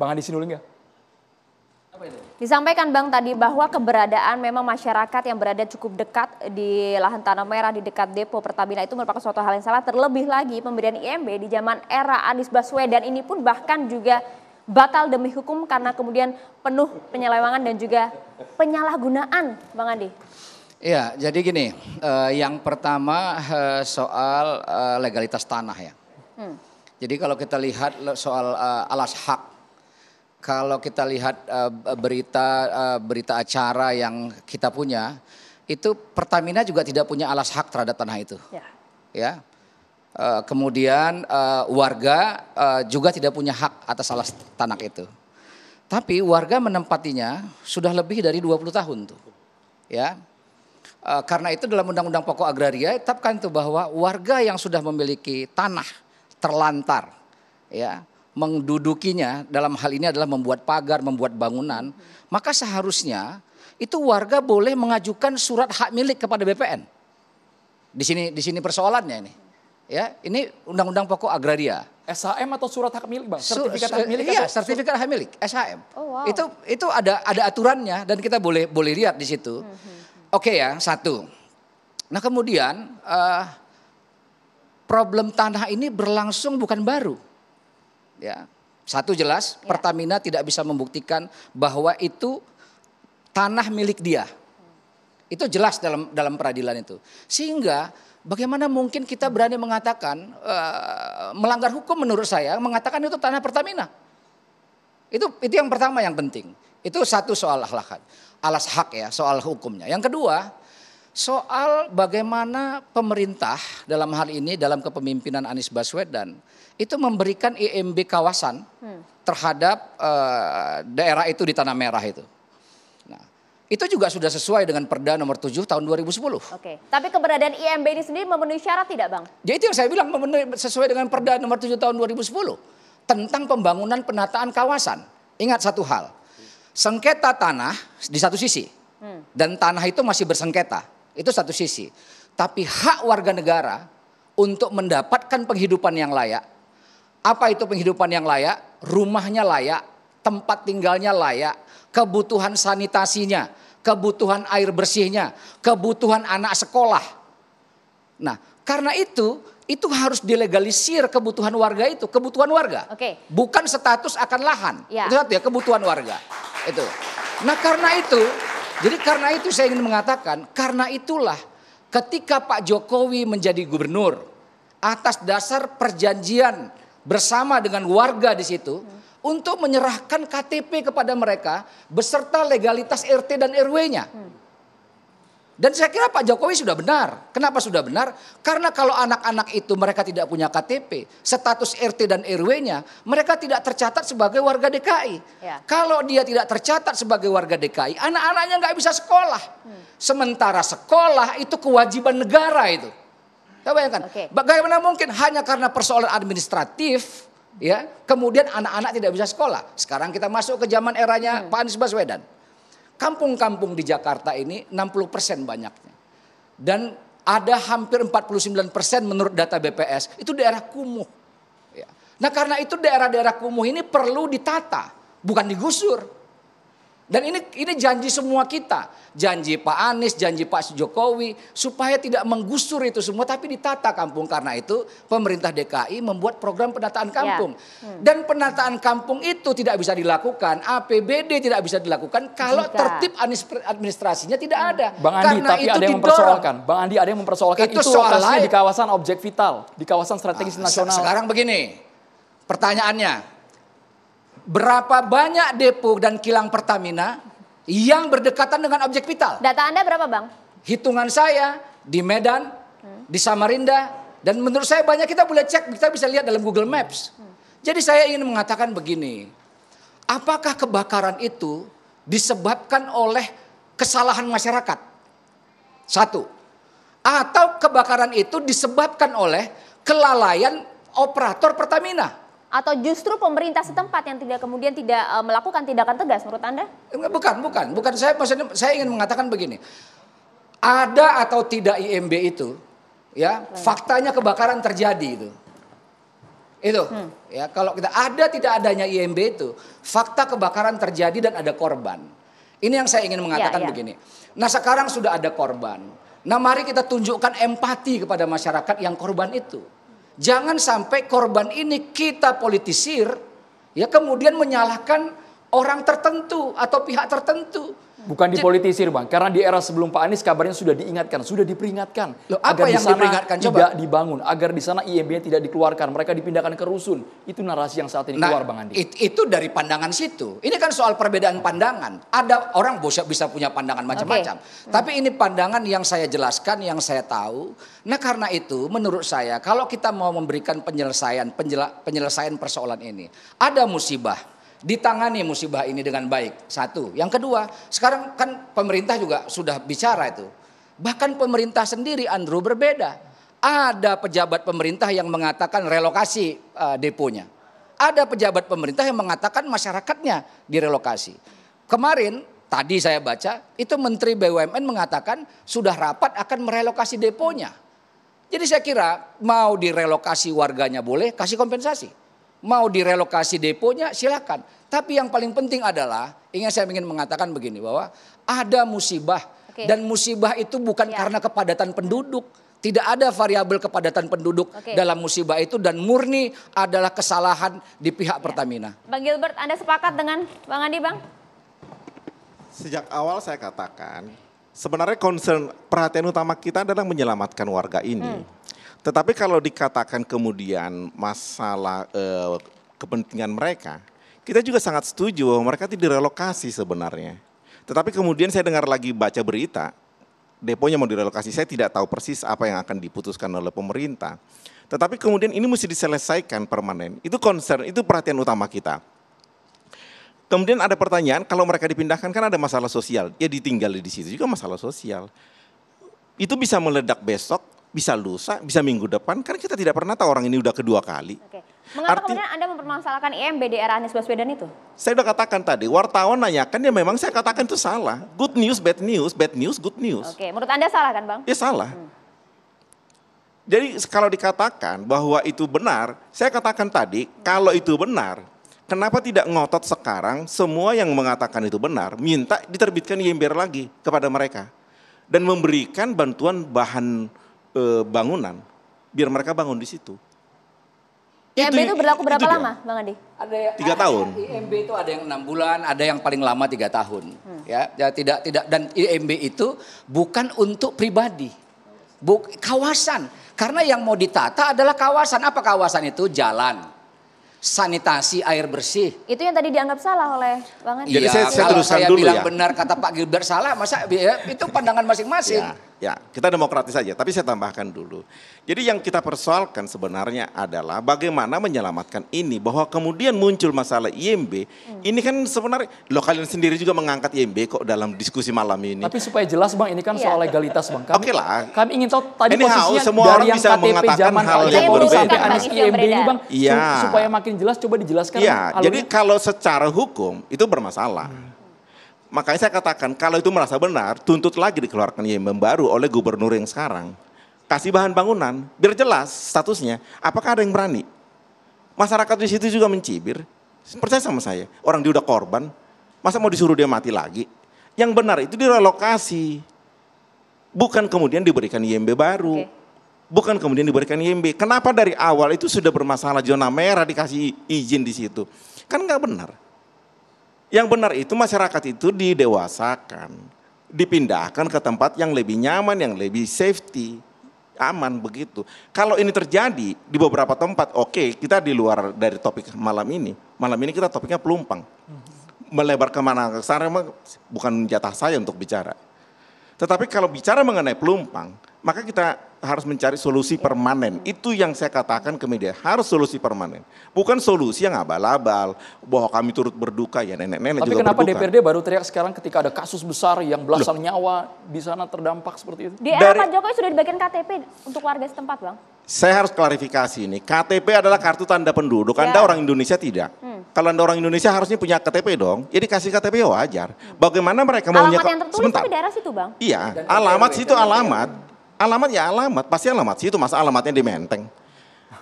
Bang Andi Sinulinga. Disampaikan Bang tadi bahwa keberadaan memang masyarakat yang berada cukup dekat di lahan tanah merah di dekat depo Pertamina itu merupakan suatu hal yang salah. Terlebih lagi pemberian IMB di zaman era Anies Baswedan ini pun bahkan juga batal demi hukum karena kemudian penuh penyelewengan dan juga penyalahgunaan, Bang Andi. Iya, jadi gini, yang pertama soal legalitas tanah ya. Jadi kalau kita lihat soal alas hak, kalau kita lihat berita acara yang kita punya, itu Pertamina juga tidak punya alas hak terhadap tanah itu. Ya. Kemudian warga juga tidak punya hak atas alas tanah itu. Tapi warga menempatinya sudah lebih dari 20 tahun tuh. Ya. Karena itu dalam Undang-Undang Pokok Agraria tetapkan tuh bahwa warga yang sudah memiliki tanah terlantar, ya, mendudukinya dalam hal ini adalah membuat pagar, membuat bangunan, maka seharusnya itu warga boleh mengajukan surat hak milik kepada BPN. Di sini persoalannya ini. Ya, ini Undang-Undang Pokok Agraria. SHM atau surat hak milik, Bang? Sertifikat hak milik? Iya, sertifikat hak milik, SHM. Oh, wow. Itu ada aturannya dan kita boleh lihat di situ. Oke ya, satu. Nah kemudian problem tanah ini berlangsung bukan baru. Ya, satu jelas Pertamina tidak bisa membuktikan bahwa itu tanah milik dia. Itu jelas dalam peradilan itu. Sehingga bagaimana mungkin kita berani mengatakan melanggar hukum menurut saya mengatakan itu tanah Pertamina. Itu yang pertama yang penting. Itu satu soal alas hak ya, soal hukumnya. Yang kedua, soal bagaimana pemerintah dalam hal ini dalam kepemimpinan Anies Baswedan itu memberikan IMB kawasan terhadap daerah itu di Tanah Merah itu. Nah, itu juga sudah sesuai dengan Perda nomor 7 tahun 2010. Oke, tapi keberadaan IMB ini sendiri memenuhi syarat tidak, Bang? Jadi itu yang saya bilang sesuai dengan Perda nomor 7 tahun 2010 tentang pembangunan penataan kawasan. Ingat satu hal, sengketa tanah di satu sisi dan tanah itu masih bersengketa, itu satu sisi. Tapi hak warga negara untuk mendapatkan penghidupan yang layak. Apa itu penghidupan yang layak? Rumahnya layak, tempat tinggalnya layak, kebutuhan sanitasinya, kebutuhan air bersihnya, kebutuhan anak sekolah. Nah, karena itu harus dilegalisir kebutuhan warga itu, kebutuhan warga. Oke. Bukan status akan lahan. Ya. Itu satu ya, kebutuhan warga. Itu. Nah, karena itu saya ingin mengatakan, karena itulah ketika Pak Jokowi menjadi gubernur atas dasar perjanjian bersama dengan warga di situ untuk menyerahkan KTP kepada mereka beserta legalitas RT dan RW-nya. Dan saya kira Pak Jokowi sudah benar. Kenapa sudah benar? Karena kalau anak-anak itu mereka tidak punya KTP, status RT dan RW-nya, mereka tidak tercatat sebagai warga DKI. Ya. Kalau dia tidak tercatat sebagai warga DKI, anak-anaknya nggak bisa sekolah. Sementara sekolah itu kewajiban negara itu. Kita bayangkan, bagaimana mungkin hanya karena persoalan administratif, ya, kemudian anak-anak tidak bisa sekolah. Sekarang kita masuk ke zaman eranya Pak Anies Baswedan. Kampung-kampung di Jakarta ini 60% banyaknya. Dan ada hampir 49% menurut data BPS, itu daerah kumuh. Ya. Nah karena itu daerah-daerah kumuh ini perlu ditata, bukan digusur. Dan ini janji semua kita, janji Pak Anies, janji Pak Jokowi, supaya tidak menggusur itu semua, tapi ditata kampung. Karena itu pemerintah DKI membuat program penataan kampung. Dan penataan kampung itu tidak bisa dilakukan, APBD tidak bisa dilakukan kalau tertib administrasinya tidak ada. Bang Andi, karena tapi itu ada yang mempersoalkan. Bang Andi ada yang mempersoalkan itu lokasinya di kawasan objek vital, di kawasan strategis nasional. Sekarang begini, pertanyaannya. Berapa banyak depo dan kilang Pertamina yang berdekatan dengan objek vital? Data Anda berapa, Bang? Hitungan saya di Medan, di Samarinda, dan menurut saya banyak, kita boleh cek, kita bisa lihat dalam Google Maps. Jadi saya ingin mengatakan begini, apakah kebakaran itu disebabkan oleh kesalahan masyarakat? Satu. Atau kebakaran itu disebabkan oleh kelalaian operator Pertamina? Atau justru pemerintah setempat yang kemudian tidak melakukan tindakan tegas menurut Anda? Bukan. Saya ingin mengatakan begini. Ada atau tidak IMB itu, ya, faktanya kebakaran terjadi itu. Itu ya, kalau kita ada tidak adanya IMB itu fakta kebakaran terjadi dan ada korban. Ini yang saya ingin mengatakan begini. Nah sekarang sudah ada korban. Nah mari kita tunjukkan empati kepada masyarakat yang korban itu. Jangan sampai korban ini kita politisir, ya kemudian menyalahkan orang tertentu atau pihak tertentu. Bukan dipolitisir Bang, karena di era sebelum Pak Anies kabarnya sudah diingatkan, sudah diperingatkan. Loh, apa agar yang di sana diperingatkan? tidak dibangun, agar di sana IMB tidak dikeluarkan, mereka dipindahkan ke rusun. Itu narasi yang saat ini keluar Bang Andi. Itu dari pandangan situ. Ini kan soal perbedaan pandangan. Ada orang bisa punya pandangan macam-macam. Tapi ini pandangan yang saya jelaskan, yang saya tahu. Nah karena itu menurut saya kalau kita mau memberikan penyelesaian persoalan ini. Ada musibah. Ditangani musibah ini dengan baik. Satu. Yang kedua, sekarang kan pemerintah juga sudah bicara itu. Bahkan pemerintah sendiri Andrew berbeda. Ada pejabat pemerintah yang mengatakan relokasi deponya. Ada pejabat pemerintah yang mengatakan masyarakatnya direlokasi. Kemarin tadi saya baca itu Menteri BUMN mengatakan sudah rapat akan merelokasi deponya. Jadi saya kira mau direlokasi warganya boleh, kasih kompensasi. Mau direlokasi deponya silakan. Tapi yang paling penting adalah saya ingin mengatakan begini bahwa ada musibah dan musibah itu bukan karena kepadatan penduduk. Tidak ada variabel kepadatan penduduk dalam musibah itu dan murni adalah kesalahan di pihak Pertamina. Bang Gilbert, Anda sepakat dengan Bang Andi, Bang? Sejak awal saya katakan sebenarnya concern perhatian utama kita adalah menyelamatkan warga ini. Tetapi kalau dikatakan kemudian masalah kepentingan mereka, kita juga sangat setuju bahwa mereka tidak direlokasi sebenarnya. Tetapi kemudian saya dengar lagi baca berita, deponya mau direlokasi, saya tidak tahu persis apa yang akan diputuskan oleh pemerintah. Tetapi kemudian ini mesti diselesaikan permanen, itu concern, itu perhatian utama kita. Kemudian ada pertanyaan, kalau mereka dipindahkan kan ada masalah sosial, ya ditinggal di situ juga masalah sosial. Itu bisa meledak besok, bisa lusa, bisa minggu depan, kan kita tidak pernah tahu orang ini udah kedua kali. Mengapa kemudian Anda mempermasalahkan IMB di era Anies Baswedan itu? Saya udah katakan tadi, wartawan nanyakan ya memang saya katakan itu salah. Good news, bad news, good news. Menurut Anda salah kan Bang? Ya salah. Jadi kalau dikatakan bahwa itu benar, saya katakan tadi kalau itu benar, kenapa tidak ngotot sekarang semua yang mengatakan itu benar, minta diterbitkan IMB lagi kepada mereka. Dan memberikan bantuan bahan bangunan, biar mereka bangun di situ. IMB itu berlaku berapa lama, Bang Andi? Ada yang 3 tahun. IMB itu ada yang 6 bulan, ada yang paling lama 3 tahun. Ya tidak dan IMB itu bukan untuk pribadi, kawasan. Karena yang mau ditata adalah kawasan. Apa kawasan itu? Jalan, sanitasi, air bersih. Itu yang tadi dianggap salah oleh Bang Andi. Jadi saya kalau teruskan saya dulu bilang ya. benar kata Pak Gilbert salah, masa itu pandangan masing-masing. Ya, kita demokratis saja, tapi saya tambahkan dulu. Jadi yang kita persoalkan sebenarnya adalah bagaimana menyelamatkan ini, bahwa kemudian muncul masalah IMB, ini kan sebenarnya, kalian sendiri juga mengangkat IMB kok dalam diskusi malam ini. Tapi supaya jelas Bang, ini kan soal legalitas Bang. Oke lah. Kami ingin tahu tadi Ini posisinya semua dari orang yang bisa KTP mengatakan zaman hal Pak yang Jokowi berbeda. sampai Anies IMB ini Bang, Iya. supaya makin jelas coba dijelaskan. Iya, alurnya. jadi kalau secara hukum itu bermasalah. Makanya saya katakan kalau itu merasa benar, tuntut lagi dikeluarkan IMB baru oleh gubernur yang sekarang. Kasih bahan bangunan, biar jelas statusnya. Apakah ada yang berani? Masyarakat di situ juga mencibir. Percaya sama saya, orang dia udah korban, masa mau disuruh dia mati lagi? Yang benar itu direlokasi. Bukan kemudian diberikan IMB baru. Bukan kemudian diberikan IMB. Kenapa dari awal itu sudah bermasalah zona merah dikasih izin di situ? Kan nggak benar. Yang benar itu masyarakat itu didewasakan, dipindahkan ke tempat yang lebih nyaman, yang lebih safety, aman begitu. Kalau ini terjadi di beberapa tempat, oke, kita di luar dari topik malam ini. Malam ini kita topiknya pelumpang. Melebar kemana ke sana bukan jatah saya untuk bicara. Tetapi kalau bicara mengenai pelumpang, maka kita harus mencari solusi permanen. Itu yang saya katakan ke media, harus solusi permanen. Bukan solusi yang abal-abal, bahwa kami turut berduka, ya nenek-nenek juga berduka. Tapi kenapa DPRD baru teriak sekarang ketika ada kasus besar yang belasan nyawa di sana terdampak seperti itu? Di era Pak Jokowi sudah dibagikan KTP untuk warga setempat Bang? Saya harus klarifikasi ini, KTP adalah kartu tanda penduduk, Anda orang Indonesia tidak. Kalau Anda orang Indonesia harusnya punya KTP dong, jadi kasih KTP wajar. Bagaimana mereka mau alamat yang tertulis tapi daerah situ Bang? Iya, alamat situ alamat. Alamat ya alamat, pasti alamat situ, masa alamatnya di Menteng.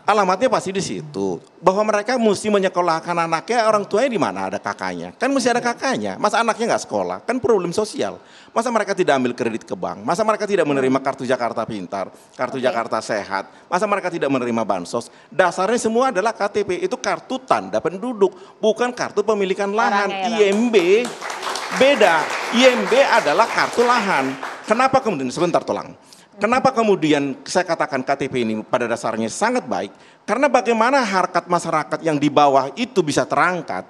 Alamatnya pasti di situ. Bahwa mereka mesti menyekolahkan anaknya, orang tuanya di mana ada kakaknya. Kan mesti ada kakaknya. Masa anaknya nggak sekolah? Kan problem sosial. Masa mereka tidak ambil kredit ke bank? Masa mereka tidak menerima kartu Jakarta Pintar, kartu Jakarta Sehat? Masa mereka tidak menerima bansos? Dasarnya semua adalah KTP, itu kartu tanda penduduk, bukan kartu pemilikan lahan. IMB beda. IMB adalah kartu lahan. Kenapa kemudian, sebentar tolong. Kenapa kemudian saya katakan KTP ini pada dasarnya sangat baik? Karena bagaimana harkat masyarakat yang di bawah itu bisa terangkat.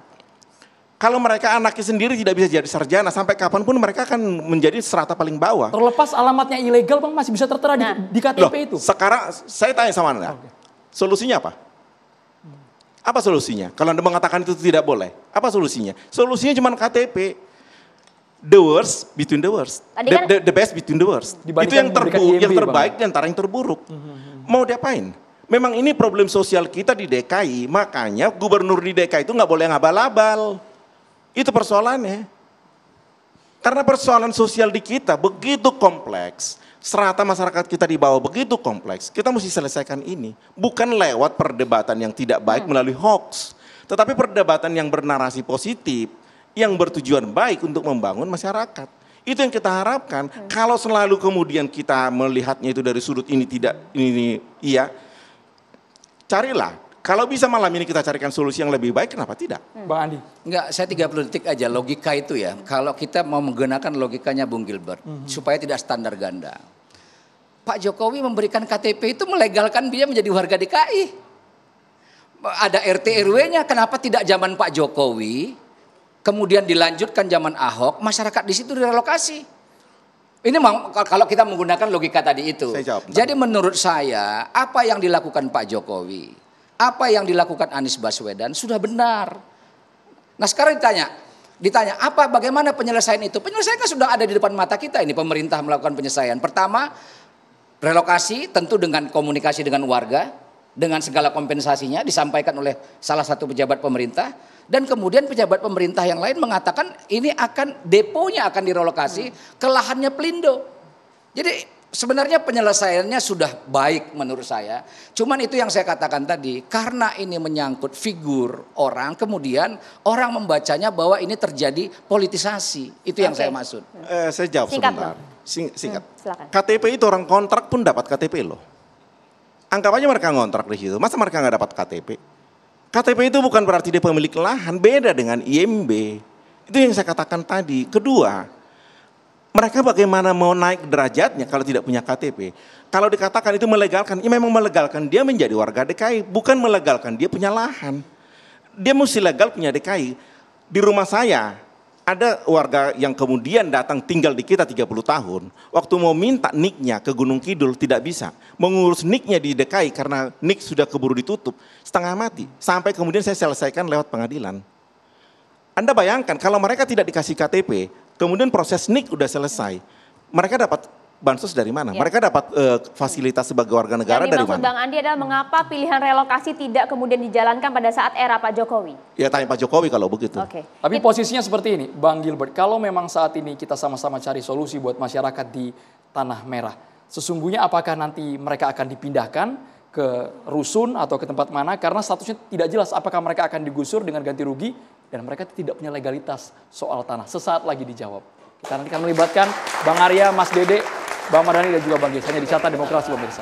Kalau mereka anaknya sendiri tidak bisa jadi sarjana, sampai kapanpun mereka akan menjadi strata paling bawah. Terlepas alamatnya ilegal, Bang, masih bisa tertera di KTP itu. Sekarang saya tanya sama Anda, solusinya apa? Apa solusinya? Kalau Anda mengatakan itu tidak boleh, apa solusinya? Solusinya cuma KTP. The worst between the worst, the best between the worst. Itu yang terbaik di antara yang terburuk. Mau diapain? Memang ini problem sosial kita di DKI, makanya gubernur di DKI itu nggak boleh ngabal-abal. Itu persoalannya. Karena persoalan sosial di kita begitu kompleks, strata masyarakat kita di bawah begitu kompleks, kita mesti selesaikan ini. Bukan lewat perdebatan yang tidak baik melalui hoax, tetapi perdebatan yang bernarasi positif, yang bertujuan baik untuk membangun masyarakat. Itu yang kita harapkan. Kalau selalu kemudian kita melihatnya itu dari sudut ini tidak, ini iya, carilah. Kalau bisa malam ini kita carikan solusi yang lebih baik, kenapa tidak? Bang Andi. Enggak, saya 30 detik aja logika itu ya. Kalau kita mau menggunakan logikanya Bung Gilbert, supaya tidak standar ganda. Pak Jokowi memberikan KTP itu melegalkan dia menjadi warga DKI. Ada RT RW-nya, kenapa tidak zaman Pak Jokowi? Kemudian dilanjutkan zaman Ahok, masyarakat di situ direlokasi. Ini kalau kita menggunakan logika tadi itu. Jadi menurut saya, apa yang dilakukan Pak Jokowi, apa yang dilakukan Anies Baswedan sudah benar. Nah sekarang ditanya bagaimana penyelesaian itu? Penyelesaian kan sudah ada di depan mata kita ini, pemerintah melakukan penyelesaian. Pertama, relokasi tentu dengan komunikasi dengan warga, dengan segala kompensasinya disampaikan oleh salah satu pejabat pemerintah. Dan kemudian pejabat pemerintah yang lain mengatakan ini deponya akan direlokasi ke lahannya Pelindo. Jadi sebenarnya penyelesaiannya sudah baik menurut saya. Cuman itu yang saya katakan tadi, karena ini menyangkut figur orang, kemudian orang membacanya bahwa ini terjadi politisasi. Itu yang saya maksud. Saya jawab sebentar. Singkat. KTP itu orang kontrak pun dapat KTP loh. Anggap aja mereka ngontrak di situ, masa mereka nggak dapat KTP? KTP itu bukan berarti dia pemilik lahan, beda dengan IMB. Itu yang saya katakan tadi. Kedua, mereka bagaimana mau naik derajatnya kalau tidak punya KTP. Kalau dikatakan itu melegalkan, ya memang melegalkan dia menjadi warga DKI, bukan melegalkan dia punya lahan. Dia mesti legal punya DKI. Di rumah saya, ada warga yang kemudian datang tinggal di kita 30 tahun. Waktu mau minta NIK-nya ke Gunung Kidul tidak bisa. Mengurus NIK-nya di DKI karena NIK sudah keburu ditutup. Setengah mati. Sampai kemudian saya selesaikan lewat pengadilan. Anda bayangkan kalau mereka tidak dikasih KTP, kemudian proses NIK udah selesai. Mereka dapat bansos dari mana? Ya. Mereka dapat fasilitas sebagai warga negara dari mana? Yang dimaksud Bang Andi adalah mengapa pilihan relokasi tidak kemudian dijalankan pada saat era Pak Jokowi? Ya tanya Pak Jokowi kalau begitu. Tapi posisinya seperti ini, Bang Gilbert. Kalau memang saat ini kita sama-sama cari solusi buat masyarakat di Tanah Merah. Sesungguhnya apakah nanti mereka akan dipindahkan ke rusun atau ke tempat mana? Karena statusnya tidak jelas apakah mereka akan digusur dengan ganti rugi. Dan mereka tidak punya legalitas soal tanah. Sesaat lagi dijawab. Kita nanti akan melibatkan Bang Arya, Mas Dede, Bang Mardhani dan juga Bang Gies. Hanya di Carta Demokrasi pemirsa.